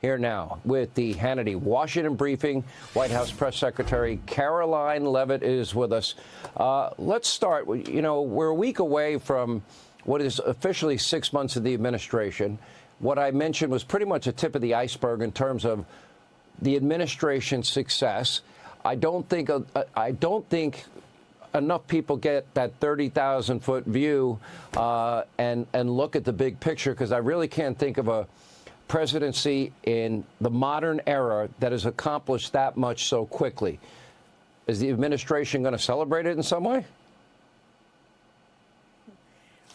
Here now with the Hannity Washington briefing. White House Press Secretary Karoline Leavitt is with us. Let's start. We're a week away from what is officially 6 months of the administration. What I mentioned was pretty much a tip of the iceberg in terms of the administration's success. I don't think enough people get that 30,000-foot view and look at the big picture, because I really can't think of a presidency in the modern era that has accomplished that much so quickly. Is the administration going to celebrate it in some way?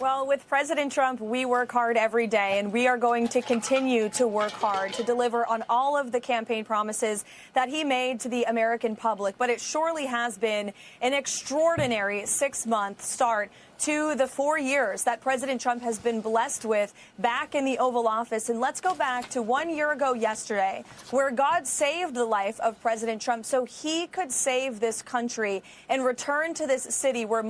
Well, with President Trump, we work hard every day, and we are going to continue to work hard to deliver on all of the campaign promises that he made to the American public. But it surely has been an extraordinary 6-month start to the 4 years that President Trump has been blessed with back in the Oval Office. And let's go back to 1 year ago yesterday, where God saved the life of President Trump so he could save this country and return to this city where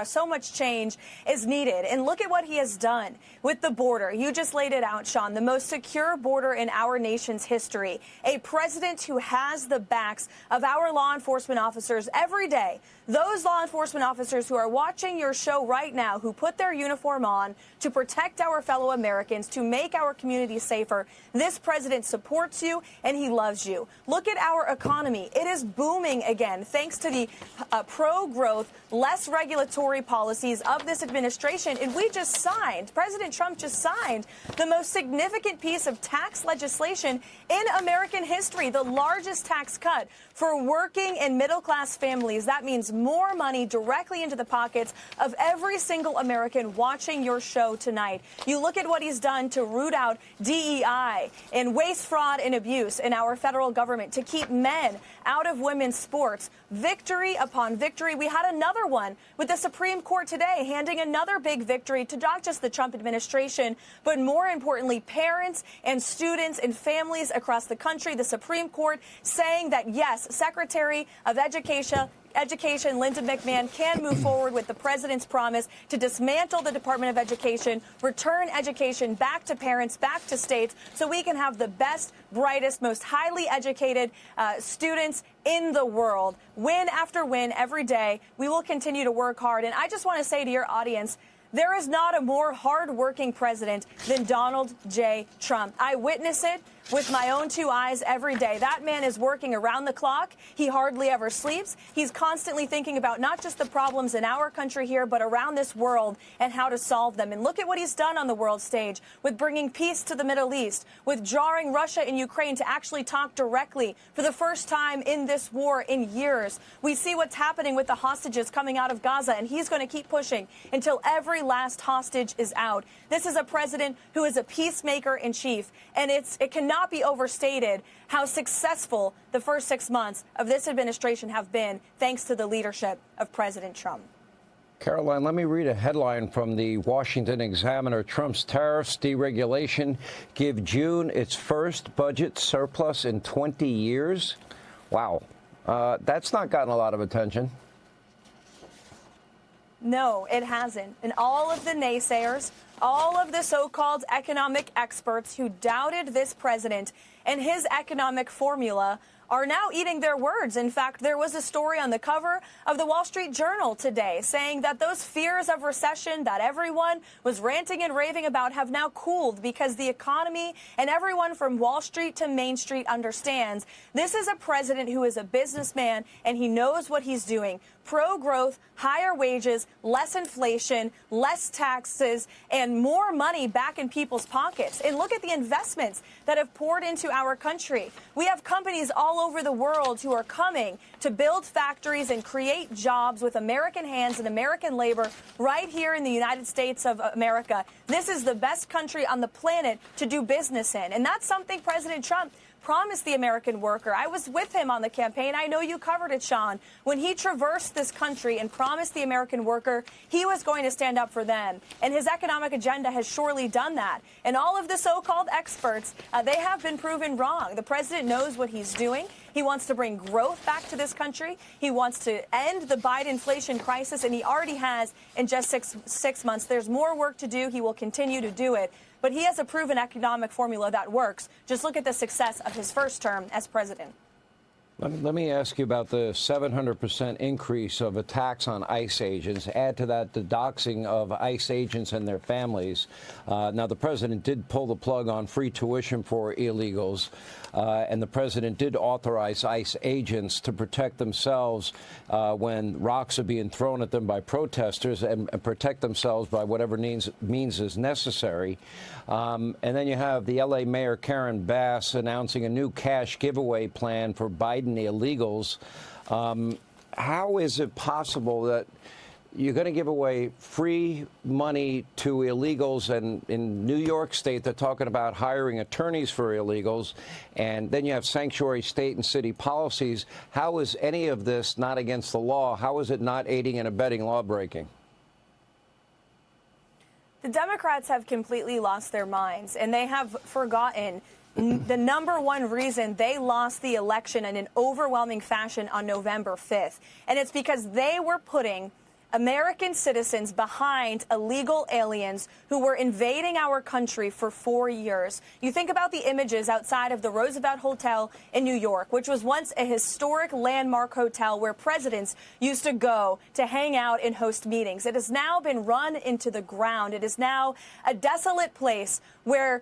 so much change is needed. And look at what he has done with the border. You just laid it out, Sean, the most secure border in our nation's history. A president who has the backs of our law enforcement officers every day. Those law enforcement officers who are watching your show right now, who put their uniform on to protect our fellow Americans, to make our communities safer. This president supports you and he loves you. Look at our economy. It is booming again, thanks to the pro-growth, less regulatory policies of this administration. And President Trump just signed the most significant piece of tax legislation in American history, the largest tax cut for working and middle-class families. That means more money directly into the pockets of every single American watching your show tonight. You look at what he's done to root out DEI and waste, fraud, and abuse in our federal government, to keep men out of women's sports. Victory upon victory. We had another one with the Supreme Court today, handing another big victory to not just the Trump administration, but more importantly, parents and students and families across the country. The Supreme Court saying that, yes, Secretary of Education Lyndon McMahon can move forward with the president's promise to dismantle the Department of Education, return education back to parents, back to states, so we can have the best, brightest, most highly educated students in the world. Win after win every day. We will continue to work hard. And I just want to say to your audience, there is not a more hardworking president than Donald J. Trump. I witness it with my own 2 eyes every day. That man is working around the clock. He hardly ever sleeps. He's constantly thinking about not just the problems in our country here, but around this world and how to solve them. And look at what he's done on the world stage with bringing peace to the Middle East, with drawing Russia and Ukraine to actually talk directly for the first time in this war in years. We see what's happening with the hostages coming out of Gaza, and he's going to keep pushing until every last hostage is out. This is a president who is a peacemaker in chief, and it cannot be overstated how successful the first 6 months of this administration have been, thanks to the leadership of President Trump. Karoline, let me read a headline from the Washington Examiner. Trump's tariffs deregulation give June its first budget surplus in 20 years. Wow. That's not gotten a lot of attention. No, it hasn't. And all of the naysayers, all of the so-called economic experts who doubted this president and his economic formula are now eating their words. In fact, there was a story on the cover of the Wall Street Journal today saying that those fears of recession that everyone was ranting and raving about have now cooled, because the economy and everyone from Wall Street to Main Street understands this is a president who is a businessman and he knows what he's doing. Pro-growth, higher wages, less inflation, less taxes, and more money back in people's pockets. And look at the investments that have poured into our country. We have companies all over the world who are coming to build factories and create jobs with American hands and American labor right here in the United States of America. This is the best country on the planet to do business in. And that's something President Trump promised the American worker. I was with him on the campaign. I know you covered it, Sean. When he traversed this country and promised the American worker he was going to stand up for them. And his economic agenda has surely done that. And all of the so-called experts, they have been proven wrong. The president knows what he's doing. He wants to bring growth back to this country. He wants to end the Biden inflation crisis, and he already has in just six months. There's more work to do. He will continue to do it. but he has a proven economic formula that works. Just look at the success of his first term as president. Let me ask you about the 700% increase of attacks on ICE agents. Add to that the doxing of ICE agents and their families. Now, the president did pull the plug on free tuition for illegals, and the president did authorize ICE agents to protect themselves when rocks are being thrown at them by protesters and protect themselves by whatever means is necessary. And then you have the L.A. Mayor Karen Bass announcing a new cash giveaway plan for Biden illegals. How is it possible that you're going to give away free money to illegals, and in New York State they're talking about hiring attorneys for illegals, and then you have sanctuary state and city policies? How is any of this not against the law? How is it not aiding and abetting lawbreaking? The Democrats have completely lost their minds, and they have forgotten the number one reason they lost the election in an overwhelming fashion on November 5th. And it's because they were putting American citizens behind illegal aliens who were invading our country for 4 years. You think about the images outside of the Roosevelt Hotel in New York, which was once a historic landmark hotel where presidents used to go to hang out and host meetings. It has now been run into the ground. It is now a desolate place where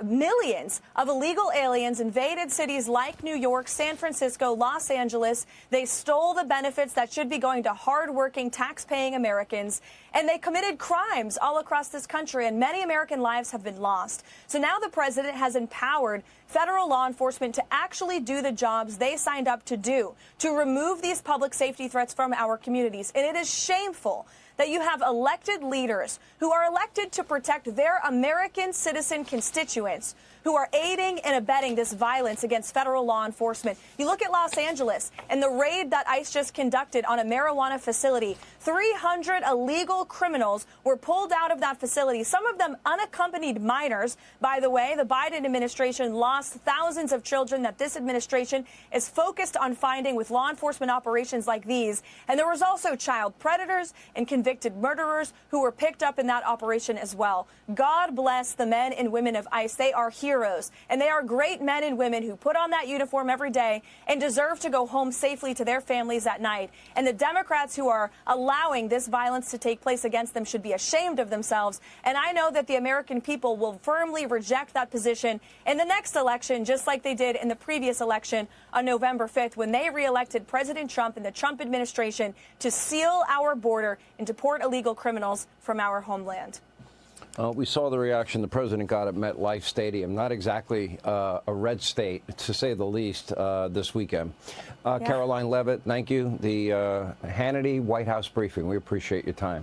millions of illegal aliens invaded cities like New York, San Francisco, Los Angeles. They stole the benefits that should be going to hardworking, tax-paying Americans, and they committed crimes all across this country, and many American lives have been lost. So now the president has empowered federal law enforcement to actually do the jobs they signed up to do, to remove these public safety threats from our communities. And it is shameful that you have elected leaders who are elected to protect their American citizen constituents who are aiding and abetting this violence against federal law enforcement. You look at Los Angeles and the raid that ICE just conducted on a marijuana facility. 300 illegal criminals were pulled out of that facility, some of them unaccompanied minors. By the way, the Biden administration lost thousands of children that this administration is focused on finding with law enforcement operations like these. And there was also child predators and convicted murderers who were picked up in that operation as well. God bless the men and women of ICE. They are heroes, and they are great men and women who put on that uniform every day and deserve to go home safely to their families at night. And the Democrats who are allowing this violence to take place against them should be ashamed of themselves. And I know that the American people will firmly reject that position in the next election, just like they did in the previous election on November 5th, when they reelected President Trump and the Trump administration to seal our border and deport illegal criminals from our homeland. We saw the reaction the president got at MetLife Stadium. Not exactly a red state, to say the least, this weekend. Karoline Leavitt, thank you. The Hannity White House briefing. We appreciate your time.